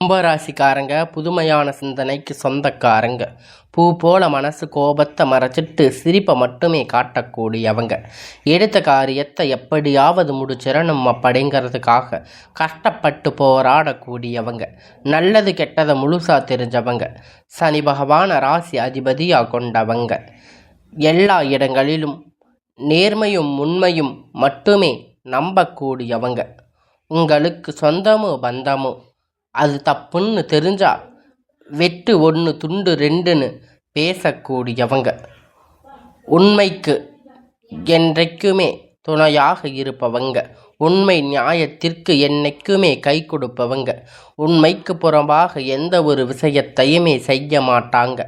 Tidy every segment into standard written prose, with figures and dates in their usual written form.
கும்பராசிக்காரங்க புதுமையான சிந்தனைக்கு சொந்தக்காரங்க. பூ போல மனசு கோபத்தை மறைச்சிட்டு சிரிப்பை மட்டுமே காட்டக்கூடியவங்க. எடுத்த காரியத்தை எப்படியாவது முடிச்சிடணும் அப்படிங்கிறதுக்காக கஷ்டப்பட்டு போராடக்கூடியவங்க. நல்லது கெட்டதை முழுசா தெரிஞ்சவங்க. சனி பகவான ராசி அதிபதியாக கொண்டவங்க. எல்லா இடங்களிலும் நேர்மையும் உண்மையும் மட்டுமே நம்பக்கூடியவங்க. உங்களுக்கு சொந்தமோ பந்தமோ அது தப்புன்னு தெரிஞ்சா வெட்டு ஒன்று துண்டு ரெண்டுன்னு பேசக்கூடியவங்க. உண்மைக்கு என்றைக்குமே துணையாக இருப்பவங்க. உண்மை நியாயத்திற்கு என்னைக்குமே கை கொடுப்பவங்க. உண்மைக்கு புறம்பாக எந்த ஒரு விஷயத்தையுமே செய்ய மாட்டாங்க.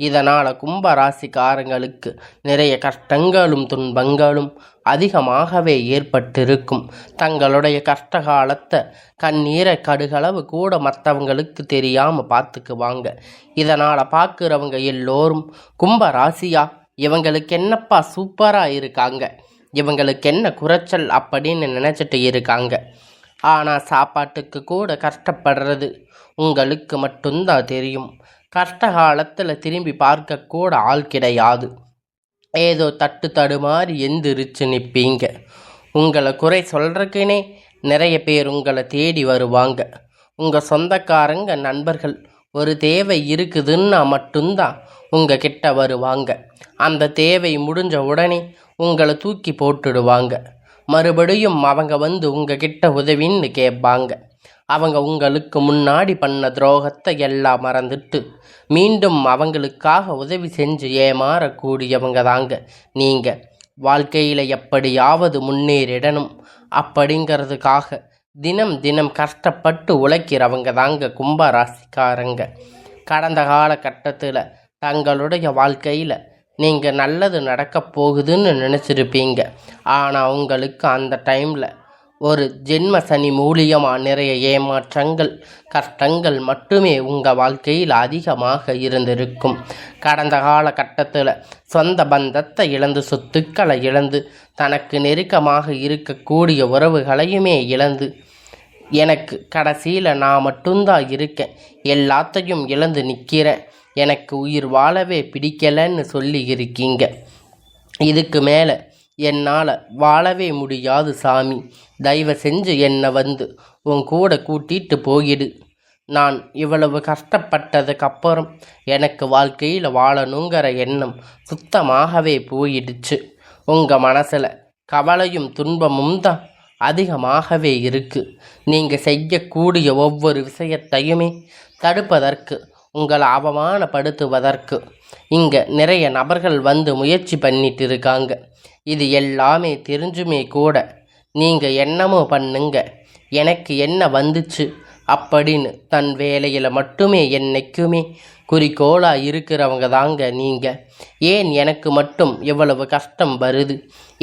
இதனால் கும்பராசிக்காரங்களுக்கு நிறைய கஷ்டங்களும் துன்பங்களும் அதிகமாகவே ஏற்பட்டிருக்கும். தங்களுடைய கஷ்டகாலத்தை கண்ணீரை கடுகளவு கூட மற்றவங்களுக்கு தெரியாமல் பார்த்துக்குவாங்க. இதனால் பார்க்குறவங்க எல்லோரும் கும்பராசியா இவங்களுக்கு என்னப்பா சூப்பராக இருக்காங்க, இவங்களுக்கு என்ன குறைச்சல் அப்படின்னு நினச்சிட்டு இருக்காங்க. ஆனால் சாப்பாட்டுக்கு கூட கஷ்டப்படுறது உங்களுக்கு மட்டும்தான் தெரியும். கஷ்ட காலத்தில் திரும்பி பார்க்கக்கூட ஆள் கிடையாது. ஏதோ தட்டு தடுமாறி எந்திரிச்சு நிற்பீங்க. உங்களை குறை சொல்கிறதுக்குனே நிறைய பேர் உங்களை தேடி வருவாங்க. உங்கள் சொந்தக்காரங்க நண்பர்கள் ஒரு தேவை இருக்குதுன்னா மட்டும்தான் உங்கள் கிட்ட வருவாங்க. அந்த தேவை முடிஞ்ச உடனே உங்களை தூக்கி போட்டுடுவாங்க. மறுபடியும் அவங்க வந்து உங்ககிட்ட உதவின்னு கேட்பாங்க. அவங்க உங்களுக்கு முன்னாடி பண்ண துரோகத்தை எல்லாம் மறந்துட்டு மீண்டும் அவங்களுக்காக உதவி செஞ்சு ஏமாறக்கூடியவங்க தாங்க நீங்கள். வாழ்க்கையில் எப்படியாவது முன்னேறிடணும் அப்படிங்கிறதுக்காக தினம் தினம் கஷ்டப்பட்டு உழைக்கிறவங்க தாங்க கும்பராசிக்காரங்க. கடந்த காலகட்டத்தில் தங்களுடைய வாழ்க்கையில் நீங்கள் நல்லது நடக்க போகுதுன்னு நினச்சிருப்பீங்க. ஆனால் உங்களுக்கு அந்த டைமில் ஒரு ஜென்ம சனி மூலியமாக நிறைய ஏமாற்றங்கள் கஷ்டங்கள் மட்டுமே உங்கள் வாழ்க்கையில் அதிகமாக இருந்திருக்கும். கடந்த காலகட்டத்தில் சொந்த பந்தத்தை இழந்து சொத்துக்களை இழந்து தனக்கு நெருக்கமாக இருக்கக்கூடிய உறவுகளையுமே இழந்து எனக்கு கடைசியில் நான் மட்டும்தான் இருக்கேன், எல்லாத்தையும் இழந்து நிற்கிறேன், எனக்கு உயிர் வாழவே பிடிக்கலைன்னு சொல்லி இருக்கீங்க. இதுக்கு மேலே என்னால் வாழவே முடியாது சாமி, தயவு செஞ்சு என்னை வந்து உன் கூட கூட்டிகிட்டு போயிடு. நான் இவ்வளவு கஷ்டப்பட்டதுக்கப்புறம் எனக்கு வாழ்க்கையில் வாழணுங்கிற எண்ணம் சுத்தமாகவே போயிடுச்சு. உங்கள் மனசில் கவலையும் துன்பமும் தான் அதிகமாகவே இருக்குது. நீங்கள் செய்யக்கூடிய ஒவ்வொரு விஷயத்தையுமே தடுப்பதற்கு, உங்களை அவமானப்படுத்துவதற்கு இங்கே நிறைய நபர்கள் வந்து முயற்சி பண்ணிட்டு இருக்காங்க. இது எல்லாமே தெரிஞ்சுமே கூட நீங்கள் என்னமோ பண்ணுங்க, எனக்கு என்ன வந்துச்சு அப்படின்னு தன் வேலையில் மட்டுமே என்னைக்குமே குறிக்கோளாக இருக்கிறவங்க தாங்க நீங்கள். ஏன் எனக்கு மட்டும் இவ்வளவு கஷ்டம் வருது,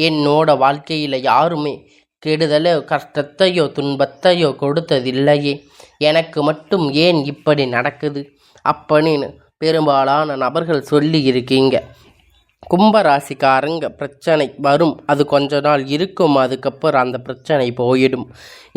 என்னோட வாழ்க்கையில் யாருமே கெடுதலோ கஷ்டத்தையோ துன்பத்தையோ கொடுத்ததில்லையே, எனக்கு மட்டும் ஏன் இப்படி நடக்குது அப்படின்னு பெரும்பாலான நபர்கள் சொல்லி இருக்கீங்க. கும்பராசிக்காரங்க பிரச்சனை வரும், அது கொஞ்ச நாள் இருக்கும், அதுக்கப்புறம் அந்த பிரச்சனை போயிடும்.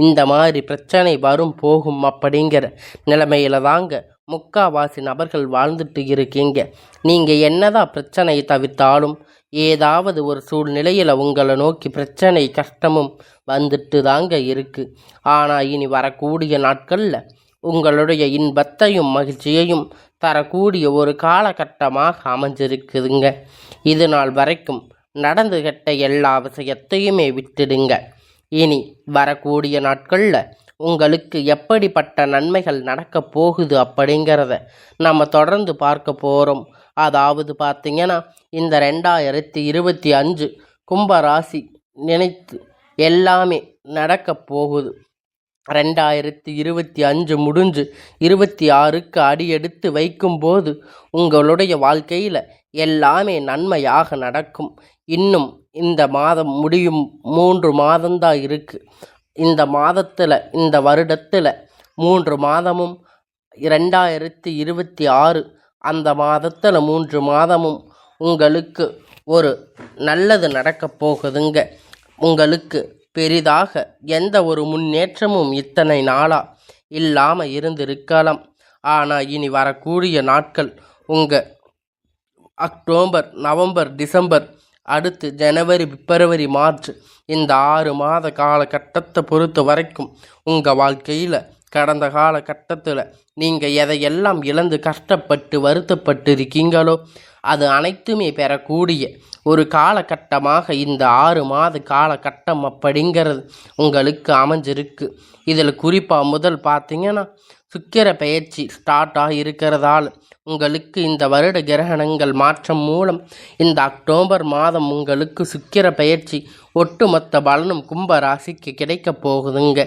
இந்த மாதிரி பிரச்சனை வரும் போகும் அப்படிங்கிற நிலைமையில தாங்க முக்காவாசி நபர்கள் வாழ்ந்துட்டு இருக்கீங்க. நீங்கள் என்னதான் பிரச்சனையை தவிர்த்தாலும் ஏதாவது ஒரு சூழ்நிலையில் உங்களை நோக்கி பிரச்சனை கஷ்டமும் வந்துட்டு தாங்க இருக்குது. ஆனால் இனி வரக்கூடிய நாட்களில் உங்களுடைய இன்பத்தையும் மகிழ்ச்சியையும் தரக்கூடிய ஒரு காலகட்டமாக அமைஞ்சிருக்குதுங்க. இது நாள் வரைக்கும் நடந்து கெட்ட எல்லா விஷயத்தையுமே விட்டுடுங்க. இனி வரக்கூடிய நாட்களில் உங்களுக்கு எப்படிப்பட்ட நன்மைகள் நடக்க போகுது அப்படிங்கிறத நம்ம தொடர்ந்து பார்க்க போகிறோம். அதாவது பார்த்திங்கன்னா இந்த 2025 கும்பராசி நினைத்து எல்லாமே நடக்க போகுது. 2025 முடிஞ்சு 26க்கு அடியெடுத்து வைக்கும்போது உங்களுடைய வாழ்க்கையில் எல்லாமே நன்மையாக நடக்கும். இன்னும் இந்த மாதம் முடியும், 3 மாதம்தான் இருக்குது. இந்த மாதத்தில், இந்த வருடத்தில் 3 மாதமும் 2026 அந்த மாதத்தில் 3 மாதமும் உங்களுக்கு ஒரு நல்லது நடக்க போகுதுங்க. உங்களுக்கு பெரிதாக எந்த ஒரு முன்னேற்றமும் இத்தனை நாளாக இல்லாமல் இருந்திருக்கலாம். ஆனால் இனி வரக்கூடிய நாட்கள் உங்கள் அக்டோபர், நவம்பர், டிசம்பர், அடுத்து ஜனவரி, பிப்ரவரி, மார்ச், இந்த 6 மாத காலகட்டத்தை பொறுத்த வரைக்கும் உங்கள் வாழ்க்கையில் கடந்த காலகட்டத்தில் நீங்கள் எதையெல்லாம் இழந்து கஷ்டப்பட்டு வருத்தப்பட்டு இருக்கீங்களோ அது அனைத்துமே பெறக்கூடிய ஒரு காலகட்டமாக இந்த 6 மாத காலகட்டம் அப்படிங்கிறது உங்களுக்கு அமைஞ்சிருக்கு. இதில் குறிப்பாக முதல் பார்த்தீங்கன்னா சுக்கிர பெயர்ச்சி ஸ்டார்ட் ஆகி இருக்கிறதால் உங்களுக்கு இந்த வருட கிரகணங்கள் மாற்றம் மூலம் இந்த அக்டோபர் மாதம் உங்களுக்கு சுக்கிர பெயர்ச்சி ஒட்டுமொத்த பலனும் கும்ப ராசிக்கு கிடைக்க போகுதுங்க.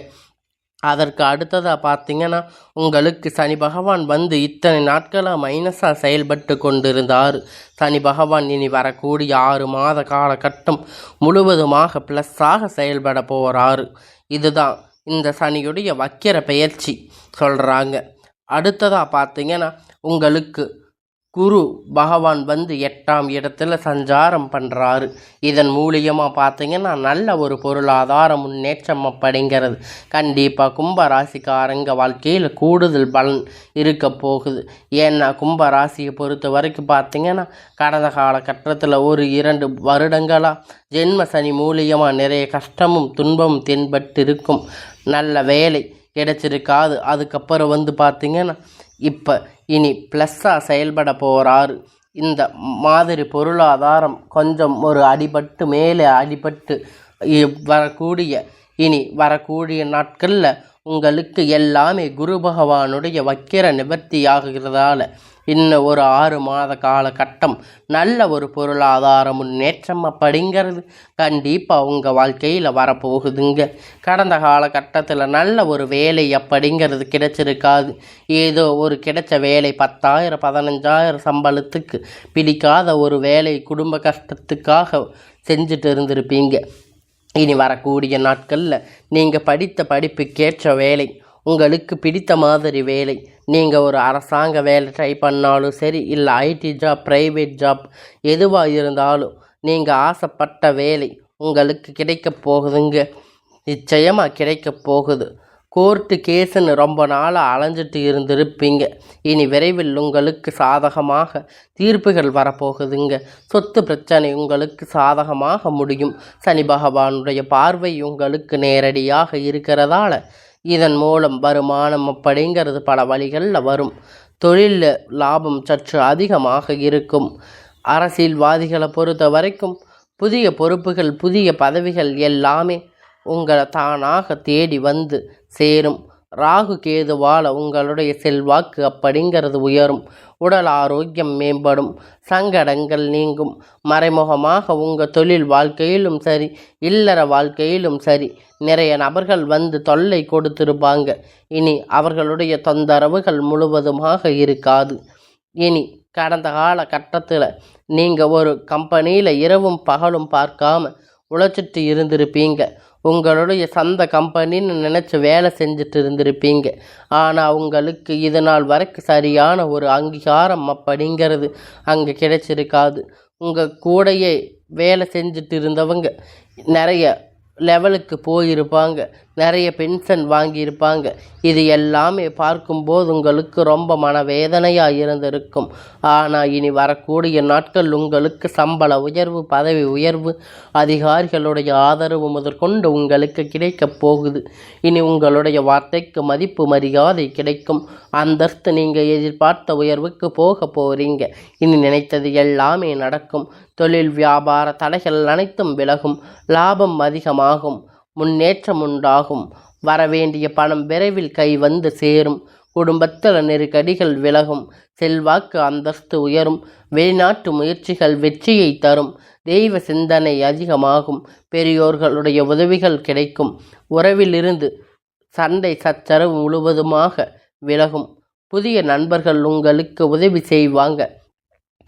அதற்கு அடுத்ததாக பார்த்தீங்கன்னா உங்களுக்கு சனி பகவான் வந்து இத்தனை நாட்களாக மைனஸாக செயல்பட்டு கொண்டிருந்தார். சனி பகவான் இனி வரக்கூடிய 6 மாத காலகட்டம் முழுவதுமாக ப்ளஸ்ஸாக செயல்பட போகிறாரு. இதுதான் இந்த சனியுடைய வக்கிர பெயர்ச்சி சொல்கிறாங்க. அடுத்ததாக பார்த்தீங்கன்னா உங்களுக்கு குரு பகவான் வந்து 8ஆம் இடத்துல சஞ்சாரம் பண்ணுறாரு. இதன் மூலியமாக பார்த்தீங்கன்னா நல்ல ஒரு பொருளாதார முன்னேற்றம் அப்படிங்கிறது கண்டிப்பாக கும்பராசிக்காரங்க வாழ்க்கையில் கூடுதல் பலன் இருக்க போகுது. ஏன்னா கும்பராசியை பொறுத்த வரைக்கும் பார்த்தீங்கன்னா கடந்த காலகட்டத்தில் ஒரு 2 வருடங்களாக ஜென்ம சனி மூலியமாக நிறைய கஷ்டமும் துன்பமும் தென்பட்டு இருக்கும். நல்ல வேலை கிடைச்சிருக்காது. அதுக்கப்புறம் வந்து பார்த்திங்கன்னா இப்போ இனி ப்ளஸ்ஸாக செயல்பட போகிறாரு. இந்த மாதிரி பொருளாதாரம் கொஞ்சம் ஒரு அடிபட்டு மேலே அடிபட்டு வரக்கூடிய நாட்களில் உங்களுக்கு எல்லாமே குரு பகவானுடைய வக்கிர நிவர்த்தி ஆகிறதால இன்னும் ஒரு 6 மாத காலகட்டம் நல்ல ஒரு பொருளாதார முன்னேற்றம் அப்படிங்கிறது கண்டிப்பாக உங்கள் வாழ்க்கையில் வரப்போகுதுங்க. கடந்த காலகட்டத்தில் நல்ல ஒரு வேலை அப்படிங்கிறது கிடைச்சிருக்காது. ஏதோ ஒரு கிடைச்ச வேலை 10,000 15,000 சம்பளத்துக்கு பிடிக்காத ஒரு வேலை குடும்ப கஷ்டத்துக்காக செஞ்சுட்டு இருந்திருப்பீங்க. இனி வரக்கூடிய நாட்களில் நீங்கள் படித்த படிப்புக்கேற்ற வேலை, உங்களுக்கு பிடித்த மாதிரி வேலை, நீங்கள் ஒரு அரசாங்க வேலை ட்ரை பண்ணாலும் சரி, இல்லை ஐடி ஜாப், ப்ரைவேட் ஜாப், எதுவாக இருந்தாலும் நீங்கள் ஆசைப்பட்ட வேலை உங்களுக்கு கிடைக்க போகுதுங்க. நிச்சயமாக கிடைக்க போகுது. கோர்ட்டு கேஸுன்னு ரொம்ப நாளாக அலைஞ்சிட்டு இருந்திருப்பீங்க. இனி விரைவில் உங்களுக்கு சாதகமாக தீர்ப்புகள் வரப்போகுதுங்க. சொத்து பிரச்சனை உங்களுக்கு சாதகமாக முடியும். சனி பகவானுடைய பார்வை உங்களுக்கு நேரடியாக இருக்கிறதால இதன் மூலம் வருமானம் அப்படிங்கிறது பல வழிகளில் வரும். தொழிலில் லாபம் சற்று அதிகமாக இருக்கும். அரசியல்வாதிகளை பொறுத்த வரைக்கும் புதிய பொறுப்புகள், புதிய பதவிகள் எல்லாமே உங்களை தானாக தேடி வந்து சேரும். ராகு கேதுவால் உங்களுடைய செல்வாக்கு அப்படிங்கிறது உயரும். உடல் ஆரோக்கியம் மேம்படும். சங்கடங்கள் நீங்கும். மறைமுகமாக உங்கள் தொழில் வாழ்க்கையிலும் சரி, இல்லற வாழ்க்கையிலும் சரி நிறைய நபர்கள் வந்து தொல்லை கொடுத்திருப்பாங்க. இனி அவர்களுடைய தொந்தரவுகள் முழுவதுமாக இருக்காது. இனி கடந்த காலகட்டத்தில் நீங்கள் ஒரு கம்பெனியில் இரவும் பகலும் பார்க்காம உழைச்சிட்டு இருந்திருப்பீங்க. உங்களுடைய சொந்த கம்பெனின்னு நினச்சி வேலை செஞ்சுட்டு இருந்திருப்பீங்க. ஆனால் உங்களுக்கு இது நாள் வரைக்கும் சரியான ஒரு அங்கீகாரம் அப்படிங்கிறது அங்கே கிடைச்சிருக்காது. உங்கள் கூடையே வேலை செஞ்சுட்டு இருந்தவங்க நிறைய லெவலுக்கு போயிருப்பாங்க, நிறைய பென்ஷன் வாங்கியிருப்பாங்க. இது எல்லாமே பார்க்கும்போது உங்களுக்கு ரொம்ப மனவேதனையாக இருந்திருக்கும். ஆனால் இனி வரக்கூடிய நாட்கள் உங்களுக்கு சம்பள உயர்வு, பதவி உயர்வு, அதிகாரிகளுடைய ஆதரவு முதற்கொண்டு உங்களுக்கு கிடைக்கப் போகுது. இனி உங்களுடைய வார்த்தைக்கு மதிப்பு மரியாதை கிடைக்கும். அந்தஸ்து நீங்கள் எதிர்பார்த்த உயர்வுக்கு போக போகிறீங்க. இனி நினைத்தது எல்லாமே நடக்கும். தொழில் வியாபார தடைகள் அனைத்தும் விலகும். லாபம் அதிகமாகும். முன்னேற்றம் உண்டாகும். வரவேண்டிய பணம் விரைவில் கை வந்து சேரும். குடும்பத்தில் நெருக்கடிகள் விலகும். செல்வாக்கு அந்தஸ்து உயரும். வெளிநாட்டு முயற்சிகள் வெற்றியை தரும். தெய்வ சிந்தனை அதிகமாகும். பெரியோர்களுடைய உதவிகள் கிடைக்கும். உறவிலிருந்து சண்டை சச்சரவு முழுவதுமாக விலகும். புதிய நண்பர்கள் உங்களுக்கு உதவி செய்வாங்க.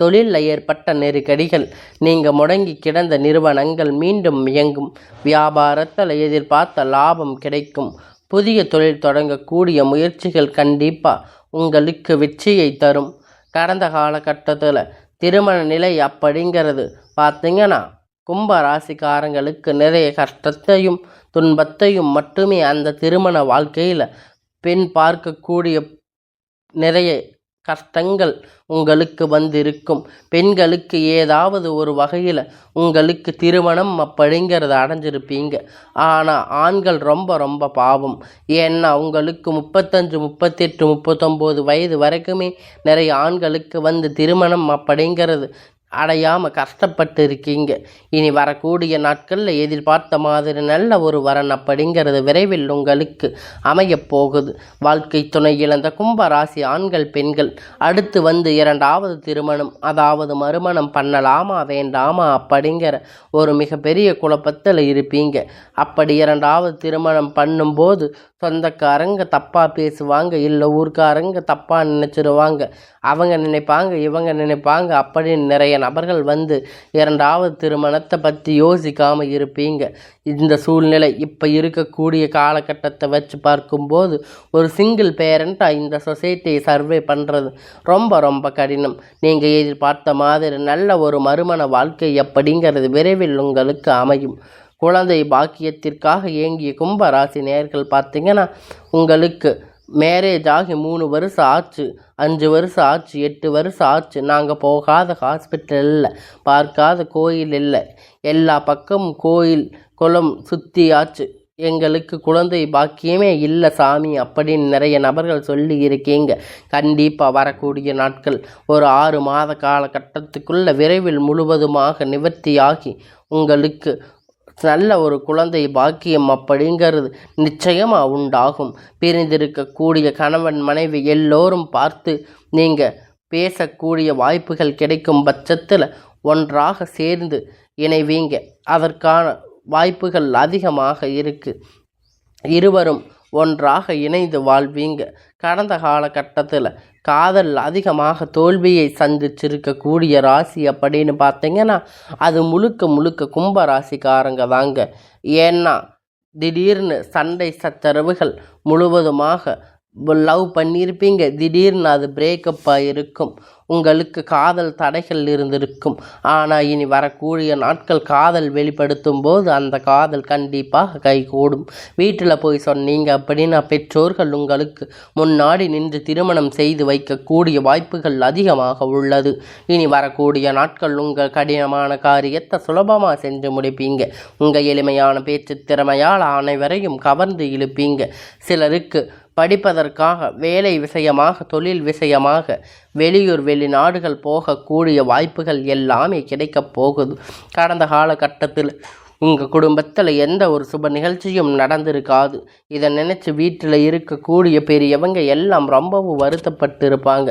தொழிலில் ஏற்பட்ட நெருக்கடிகள், நீங்கள் முடங்கி கிடந்த நிறுவனங்கள் மீண்டும் இயங்கும். வியாபாரத்தில் எதிர்பார்த்த லாபம் கிடைக்கும். புதிய தொழில் தொடங்கக்கூடிய முயற்சிகள் கண்டிப்பாக உங்களுக்கு வெற்றியை தரும். கடந்த காலகட்டத்தில் திருமண நிலை அப்படிங்கிறது பார்த்திங்கன்னா கும்ப ராசிக்காரங்களுக்கு நிறைய கஷ்டத்தையும் துன்பத்தையும் மட்டுமே அந்த திருமண வாழ்க்கையில் பெண் பார்க்கக்கூடிய நிறைய கஷ்டங்கள் உங்களுக்கு வந்திருக்கும். பெண்களுக்கு ஏதாவது ஒரு வகையில் உங்களுக்கு திருமணம் அப்படிங்கிறத அடைஞ்சிருப்பீங்க. ஆனால் ஆண்கள் ரொம்ப ரொம்ப பாவம். ஏன்னா உங்களுக்கு 35, 38, 39 வயது வரைக்குமே நிறைய ஆண்களுக்கு திருமணம் அப்படிங்கிறது அடையாமல் கஷ்டப்பட்டு இருக்கீங்க. இனி வரக்கூடிய நாட்களில் எதிர்பார்த்த மாதிரி நல்ல ஒரு வரன் அப்படிங்கிறது விரைவில் உங்களுக்கு அமையப் போகுது. வாழ்க்கை துணை இழந்த கும்பராசி ஆண்கள் பெண்கள் அடுத்து இரண்டாவது திருமணம், அதாவது மறுமணம் பண்ணலாமா வேண்டாமா அப்படிங்கிற ஒரு மிகப்பெரிய குழப்பத்தில் இருப்பீங்க. அப்படி இரண்டாவது திருமணம் பண்ணும்போது சொந்தக்காரங்க தப்பாக பேசுவாங்க, இல்லை ஊர்க்காரங்க தப்பாக நினச்சிருவாங்க. அவங்க நினைப்பாங்க, இவங்க நினைப்பாங்க அப்படின்னு நிறைய நபர்கள் இரண்டாவது திருமணத்தை பற்றி யோசிக்காமல் இருப்பீங்க. இந்த சூழ்நிலை இப்போ இருக்கக்கூடிய காலகட்டத்தை வச்சு பார்க்கும்போது ஒரு சிங்கிள் பேரண்ட்டாக இந்த சொசைட்டியை சர்வே பண்ணுறது ரொம்ப ரொம்ப கடினம். நீங்கள் எதிர்பார்த்த மாதிரி நல்ல ஒரு மறுமண வாழ்க்கை அப்படிங்கிறது விரைவில் உங்களுக்கு அமையும். குழந்தை பாக்கியத்திற்காக ஏங்கிய கும்பராசி நேயர்கள் பார்த்தீங்கன்னா, உங்களுக்கு மேரேஜ் ஆகி 3 வருஷம் ஆச்சு, 5 வருஷம் ஆச்சு, 8 வருஷம் ஆச்சு, நாங்கள் போகாத ஹாஸ்பிட்டல் இல்லை, பார்க்காத கோயில் இல்லை, எல்லா பக்கமும் கோயில் குளம் சுற்றி ஆச்சு, எங்களுக்கு குழந்தை பாக்கியமே இல்லை சாமி அப்படின்னு நிறைய நபர்கள் சொல்லி இருக்கீங்க. கண்டிப்பாக வரக்கூடிய நாட்கள் ஒரு 6 மாத காலகட்டத்துக்குள்ள விரைவில் முழுவதுமாக நிவர்த்தியாகி உங்களுக்கு நல்ல ஒரு குழந்தை பாக்கியம் அப்படிங்கிறது நிச்சயமாக உண்டாகும். பிரிந்திருக்கக்கூடிய கணவன் மனைவி எல்லோரும் பார்த்து நீங்கள் பேசக்கூடிய வாய்ப்புகள் கிடைக்கும் பட்சத்தில் ஒன்றாக சேர்ந்து இணைவீங்க. அதற்கான வாய்ப்புகள் அதிகமாக இருக்குது. இருவரும் ஒன்றாக இணைந்து வாழ்வீங்க. கடந்த காலகட்டத்தில் காதல் அதிகமாக தோல்வியை சந்திச்சிருக்கக்கூடிய ராசி அப்படின்னு பார்த்தீங்கன்னா அது முழுக்க முழுக்க கும்ப ராசிக்காரங்க தாங்க. ஏன்னா திடீர்னு சண்டை சச்சரவுகள் முழுவதுமாக லவ் பண்ணியிருப்பீங்க, திடீர்னு அது பிரேக்கப்பாக இருக்கும். உங்களுக்கு காதல் தடைகள் இருந்திருக்கும். ஆனால் இனி வரக்கூடிய நாட்கள் காதல் வெளிப்படுத்தும் போது அந்த காதல் கண்டிப்பாக கைகூடும். வீட்டில் போய் சொன்னீங்க அப்படின்னா பெற்றோர்கள் உங்களுக்கு முன்னாடி நின்று திருமணம் செய்து வைக்கக்கூடிய வாய்ப்புகள் அதிகமாக உள்ளது. இனி வரக்கூடிய நாட்கள் உங்கள் கடினமான காரியத்தை சுலபமாக செஞ்சு முடிப்பீங்க. உங்கள் எளிமையான பேச்சு திறமையால் அனைவரையும் கவர்ந்து இழுப்பீங்க. சிலருக்கு படிப்பதற்காக, வேலை விஷயமாக, தொழில் விஷயமாக வெளியூர் வெளிநாடுகள் போகக்கூடிய வாய்ப்புகள் எல்லாமே கிடைக்கப் போகுது. கடந்த காலகட்டத்தில் உங்கள் குடும்பத்தில் எந்த ஒரு சுப நிகழ்ச்சியும் நடந்திருக்காது. இதை நினச்சி வீட்டில் இருக்கக்கூடிய பெரியவங்க எல்லாம் ரொம்பவும் வருத்தப்பட்டு இருப்பாங்க.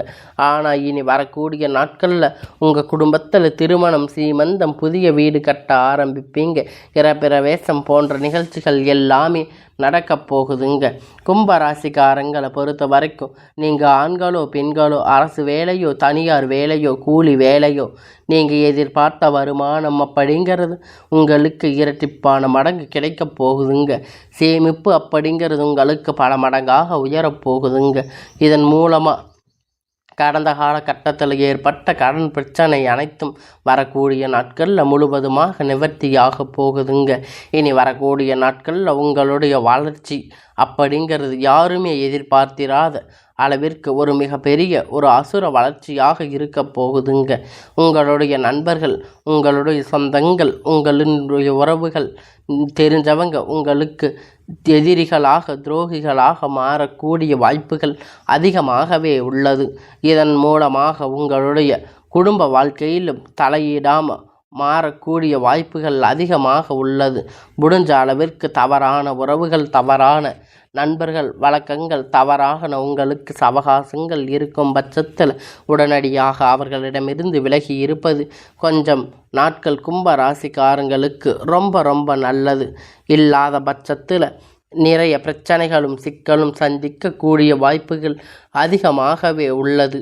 ஆனால் இனி வரக்கூடிய நாட்களில் உங்கள் குடும்பத்தில் திருமணம், சீமந்தம், புதிய வீடு கட்ட ஆரம்பிப்பீங்க. கிரகப்பிரவேசம் போன்ற நிகழ்ச்சிகள் எல்லாமே நடக்கப் போகுதுங்க. கும்பராசிக்காரங்களை பொறுத்த வரைக்கும் நீங்கள் ஆண்களோ பெண்களோ, அரசு வேலையோ தனியார் வேலையோ கூலி வேலையோ, நீங்கள் எதிர்பார்த்த வருமானம் அப்படிங்கிறது உங்களுக்கு இரட்டிப்பான மடங்கு கிடைக்கப் போகுதுங்க. சேமிப்பு அப்படிங்கிறது உங்களுக்கு பல மடங்காக உயரப்போகுதுங்க. இதன் மூலமாக கடந்த காலகட்டத்தில் ஏற்பட்ட கடன் பிரச்சனை அனைத்தும் வரக்கூடிய நாட்களில் முழுவதுமாக நிவர்த்தியாக போகுதுங்க. இனி வரக்கூடிய நாட்களில் உங்களுடைய வளர்ச்சி அப்படிங்கிறது யாருமே எதிர்பார்த்திராத அளவிற்கு ஒரு மிகப்பெரிய ஒரு அசுர வளர்ச்சியாக இருக்க போகுதுங்க. உங்களுடைய நண்பர்கள், உங்களுடைய சொந்தங்கள், உங்களுடைய உறவுகள், தெரிஞ்சவங்க உங்களுக்கு எதிரிகளாக, துரோகிகளாக மாறக்கூடிய வாய்ப்புகள் அதிகமாகவே உள்ளது. இதன் மூலமாக உங்களுடைய குடும்ப வாழ்க்கையிலும் தலையிடாமல் மாறக்கூடிய வாய்ப்புகள் அதிகமாக உள்ளது. முடிஞ்ச அளவிற்கு தவறான உறவுகள், தவறான நண்பர்கள், வழக்கங்கள், தவறாக உங்களுக்கு சவகாசங்கள் இருக்கும் பட்சத்தில் உடனடியாக அவர்களிடமிருந்து விலகி இருப்பது கொஞ்சம் நாட்கள் கும்ப ராசிக்காரங்களுக்கு ரொம்ப ரொம்ப நல்லது. இல்லாத பட்சத்தில் நிறைய பிரச்சனைகளும் சிக்கலும் சந்திக்கக்கூடிய வாய்ப்புகள் அதிகமாகவே உள்ளது.